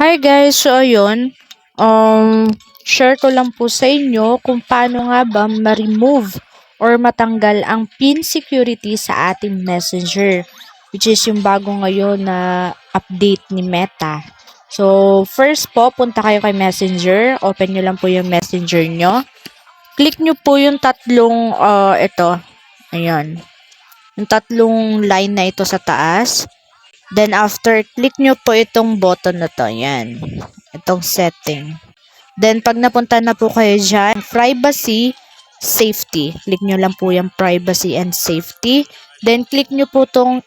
Hi guys, so ayun, share ko lang po sa inyo kung paano nga ba ma-remove or matanggal ang PIN security sa ating Messenger, which is yung bago ngayon na update ni Meta. So, first po, punta kayo kay Messenger, open nyo lang po yung Messenger nyo. Click nyo po yung tatlong, ayan, yung tatlong line na ito sa taas. Then after, click nyo po itong button na to. Yan. Itong setting. Then pag napunta na po kayo dyan, privacy, safety. Click nyo lang po yung privacy and safety. Then click nyo po itong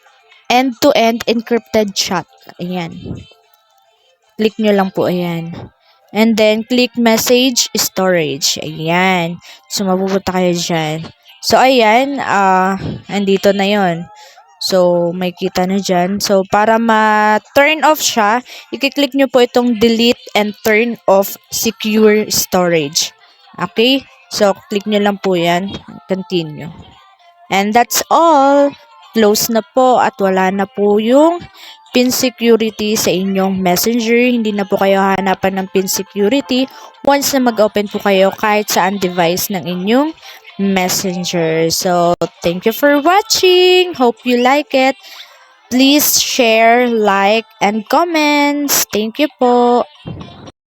end-to-end encrypted chat. Ayan. Click nyo lang po. Ayan. And then click message storage. Ayan. So mapupunta kayo dyan. So ayan, andito na yon. So, may kita na dyan. So, para ma-turn off siya, i-click nyo po itong delete and turn off secure storage. Okay? So, click nyo lang po yan. Continue. And that's all. Close na po at wala na po yung PIN security sa inyong messenger. Hindi na po kayo hanapan ng PIN security once na mag-open po kayo kahit saan device ng inyong messenger. So, thank you for watching. Hope you like it. Please share, like, and comments. Thank you po.